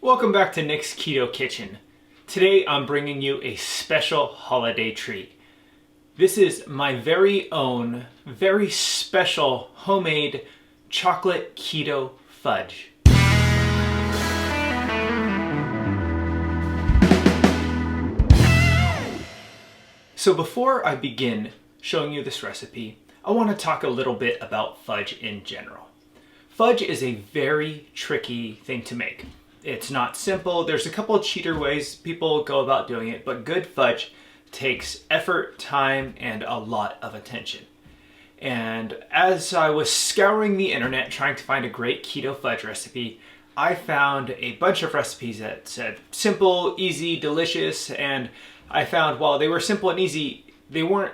Welcome back to Nick's Keto Kitchen. Today I'm bringing you a special holiday treat. This is my very own, very special homemade chocolate keto fudge. So before I begin showing you this recipe, I want to talk a little bit about fudge in general. Fudge is a very tricky thing to make. It's not simple. There's a couple of cheater ways people go about doing it, but good fudge takes effort, time, and a lot of attention. And as I was scouring the internet trying to find a great keto fudge recipe, I found a bunch of recipes that said simple, easy, delicious, and I found while they were simple and easy, they weren't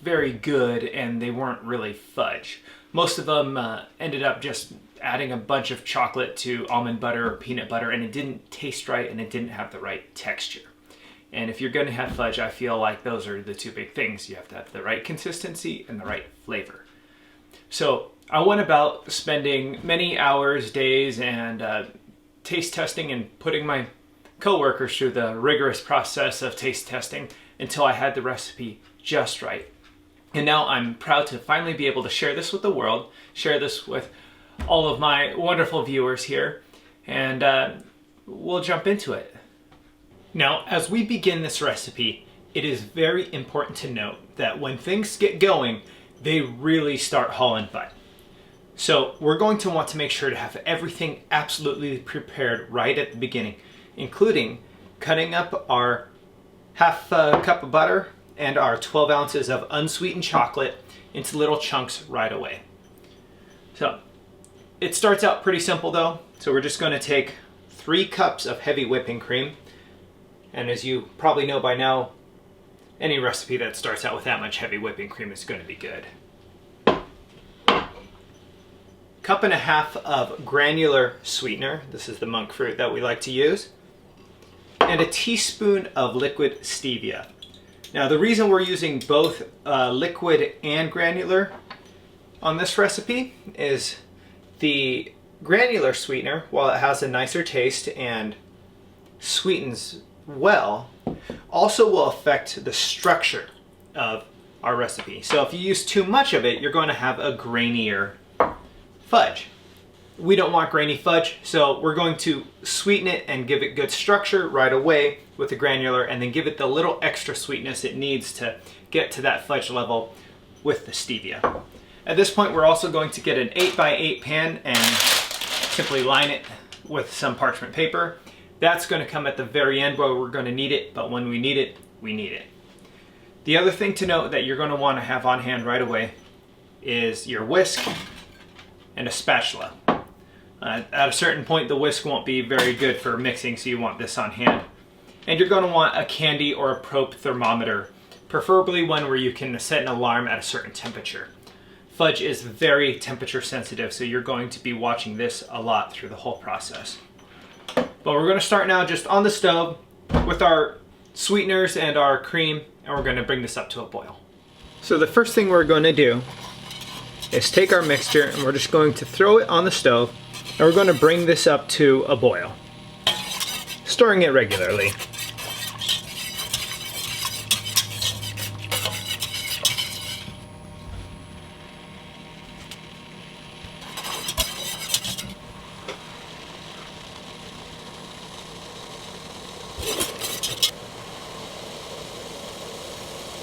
very good and they weren't really fudge. Most of them ended up just adding a bunch of chocolate to almond butter or peanut butter, and it didn't taste right and it didn't have the right texture. And if you're going to have fudge, I feel like those are the two big things. You have to have the right consistency and the right flavor. So I went about spending many hours, days, and taste testing and putting my coworkers through the rigorous process of taste testing until I had the recipe just right. And now I'm proud to finally be able to share this with the world, share this with all of my wonderful viewers here, and we'll jump into it. Now, as we begin this recipe, it is very important to note that when things get going, they really start hauling butt. So we're going to want to make sure to have everything absolutely prepared right at the beginning, including cutting up our half cup of butter and our 12 ounces of unsweetened chocolate into little chunks right away. So it starts out pretty simple though. So we're just going to take 3 cups of heavy whipping cream. And as you probably know by now, any recipe that starts out with that much heavy whipping cream is going to be good. 1.5 cups of granular sweetener. This is the monk fruit that we like to use. And a teaspoon of liquid stevia. Now the reason we're using both liquid and granular on this recipe is the granular sweetener, while it has a nicer taste and sweetens well, also will affect the structure of our recipe. So if you use too much of it, you're going to have a grainier fudge. We don't want grainy fudge, so we're going to sweeten it and give it good structure right away with the granular, and then give it the little extra sweetness it needs to get to that fudge level with the stevia. At this point, we're also going to get an 8x8 pan and simply line it with some parchment paper. That's going to come at the very end where we're going to need it, but when we need it, we need it. The other thing to note that you're going to want to have on hand right away is your whisk and a spatula. At a certain point, the whisk won't be very good for mixing, so you want this on hand. And you're going to want a candy or a probe thermometer, preferably one where you can set an alarm at a certain temperature. Fudge is very temperature sensitive, so you're going to be watching this a lot through the whole process. But we're going to start now just on the stove with our sweeteners and our cream, and we're going to bring this up to a boil. So the first thing we're going to do is take our mixture and we're just going to throw it on the stove, and we're going to bring this up to a boil, stirring it regularly.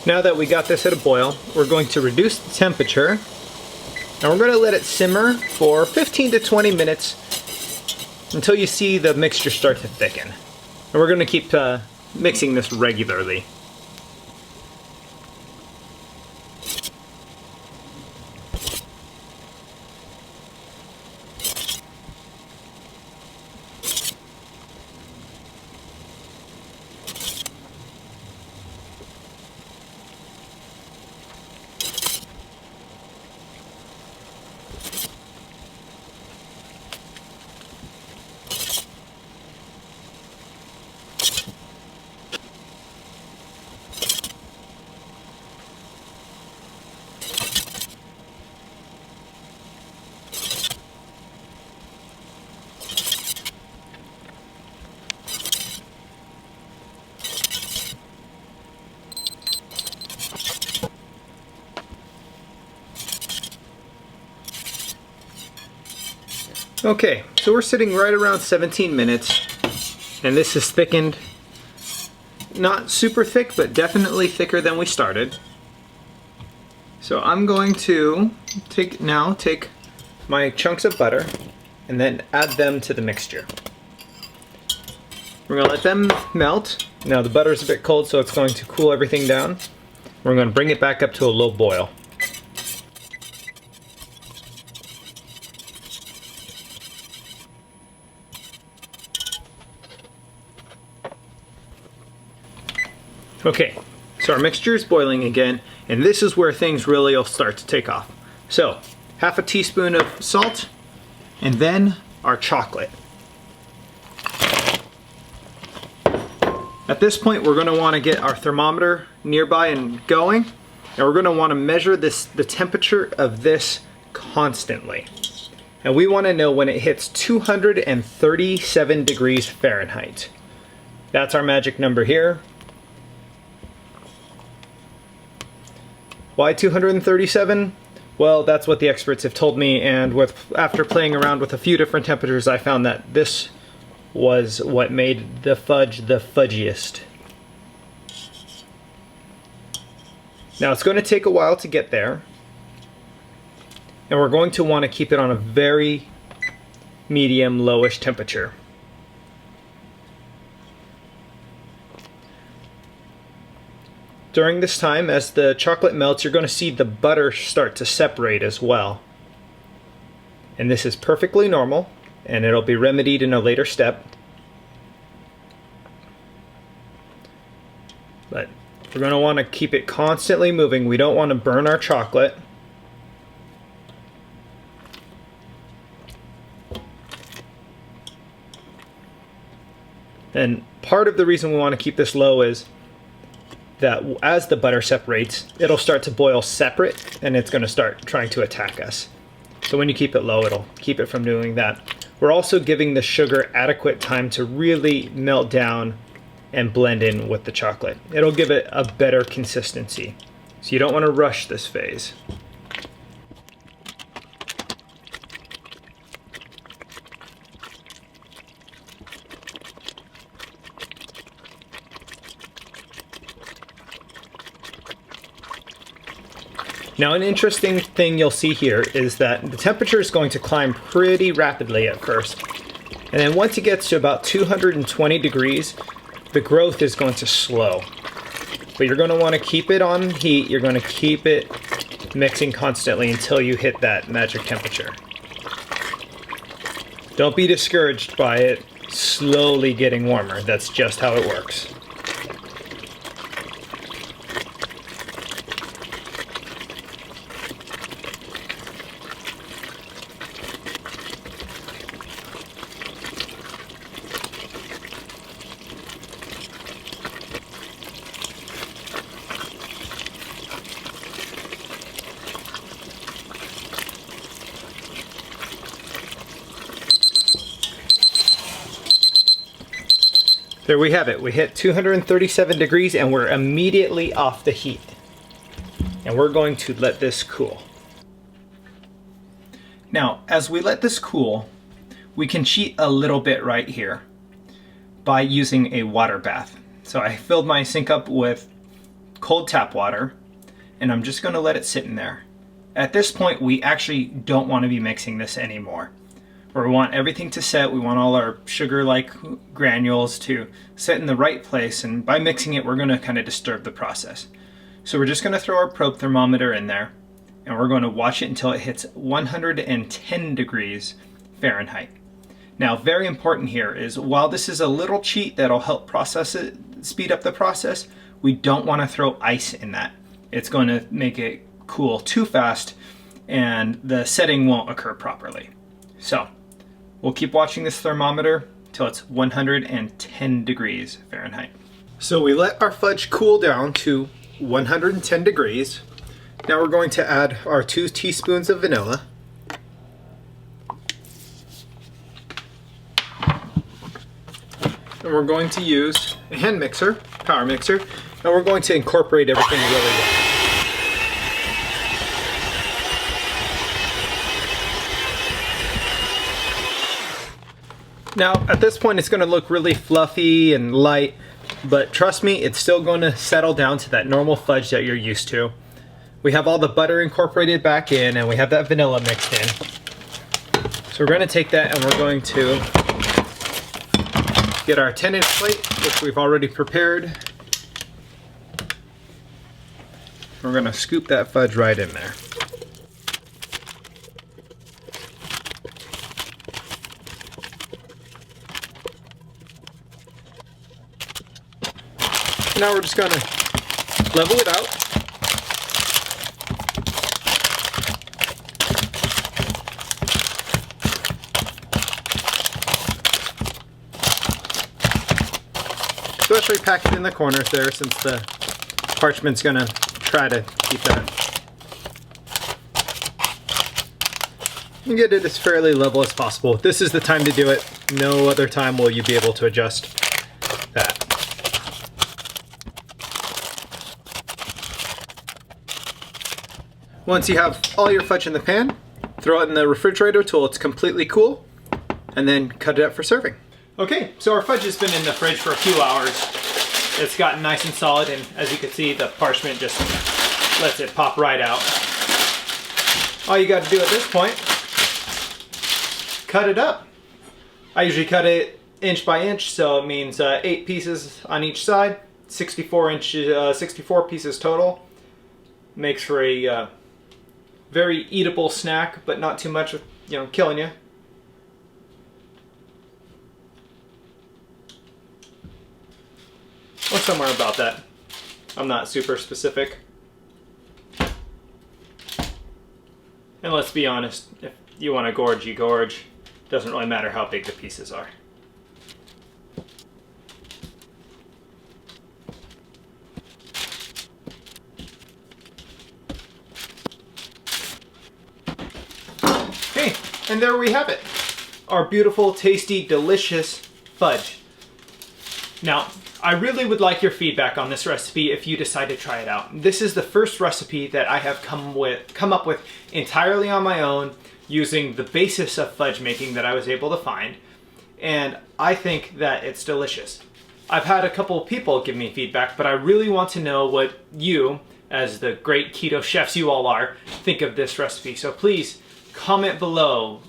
Now that we got this at a boil, we're going to reduce the temperature, and we're going to let it simmer for 15 to 20 minutes until you see the mixture start to thicken. And we're going to keep mixing this regularly. Okay, so we're sitting right around 17 minutes, and this is thickened. Not super thick, but definitely thicker than we started. So I'm going to take my chunks of butter and then add them to the mixture. We're going to let them melt. Now the butter is a bit cold, so it's going to cool everything down. We're going to bring it back up to a low boil. Okay, so our mixture is boiling again, and this is where things really will start to take off. So, half a teaspoon of salt, and then our chocolate. At this point, we're going to want to get our thermometer nearby and going, and we're going to want to measure the temperature of this constantly. And we want to know when it hits 237 degrees Fahrenheit. That's our magic number here. Why 237? Well, that's what the experts have told me, and after playing around with a few different temperatures, I found that this was what made the fudge the fudgiest. Now it's going to take a while to get there, and we're going to want to keep it on a very medium, lowish temperature. During this time, as the chocolate melts, you're going to see the butter start to separate as well. And this is perfectly normal, and it'll be remedied in a later step. But we're going to want to keep it constantly moving. We don't want to burn our chocolate. And part of the reason we want to keep this low is that as the butter separates, it'll start to boil separate, and it's going to start trying to attack us. So when you keep it low, it'll keep it from doing that. We're also giving the sugar adequate time to really melt down and blend in with the chocolate. It'll give it a better consistency. So you don't want to rush this phase. Now, an interesting thing you'll see here is that the temperature is going to climb pretty rapidly at first. And then once it gets to about 220 degrees, the growth is going to slow. But you're going to want to keep it on heat. You're going to keep it mixing constantly until you hit that magic temperature. Don't be discouraged by it slowly getting warmer. That's just how it works. There we have it. We hit 237 degrees and we're immediately off the heat. And we're going to let this cool. Now, as we let this cool, we can cheat a little bit right here by using a water bath. So I filled my sink up with cold tap water, and I'm just going to let it sit in there. At this point, we actually don't want to be mixing this anymore. We want everything to set. We want all our sugar-like granules to sit in the right place, and by mixing it, we're going to kind of disturb the process. So we're just going to throw our probe thermometer in there, and we're going to watch it until it hits 110 degrees Fahrenheit. Now, very important here is, while this is a little cheat that'll help process it, speed up the process, we don't want to throw ice in that. It's going to make it cool too fast, and the setting won't occur properly. So we'll keep watching this thermometer till it's 110 degrees Fahrenheit. So we let our fudge cool down to 110 degrees. Now we're going to add our 2 teaspoons of vanilla. And we're going to use a hand mixer, power mixer, and we're going to incorporate everything really well. Now, at this point, it's going to look really fluffy and light, but trust me, it's still going to settle down to that normal fudge that you're used to. We have all the butter incorporated back in, and we have that vanilla mixed in. So we're going to take that and we're going to get our 10-inch plate, which we've already prepared. We're going to scoop that fudge right in there. Now we're just going to level it out. Especially pack it in the corners there, since the parchment's going to try to keep that. You get it as fairly level as possible. This is the time to do it. No other time will you be able to adjust that. Once you have all your fudge in the pan, throw it in the refrigerator till it's completely cool, and then cut it up for serving. Okay, so our fudge has been in the fridge for a few hours. It's gotten nice and solid, and as you can see, the parchment just lets it pop right out. All you got to do at this point, cut it up. I usually cut it inch by inch, so it means 8 pieces on each side, 64 pieces total. Makes for a very eatable snack, but not too much, killing you. Or somewhere about that. I'm not super specific. And let's be honest, if you want to gorge, you gorge. Doesn't really matter how big the pieces are. Okay, and there we have it. Our beautiful, tasty, delicious fudge. Now, I really would like your feedback on this recipe if you decide to try it out. This is the first recipe that I have come up with entirely on my own, using the basis of fudge making that I was able to find, and I think that it's delicious. I've had a couple of people give me feedback, but I really want to know what you, as the great keto chefs you all are, think of this recipe. So please comment below,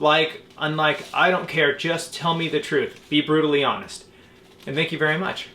unlike, I don't care, just tell me the truth. Be brutally honest. And thank you very much.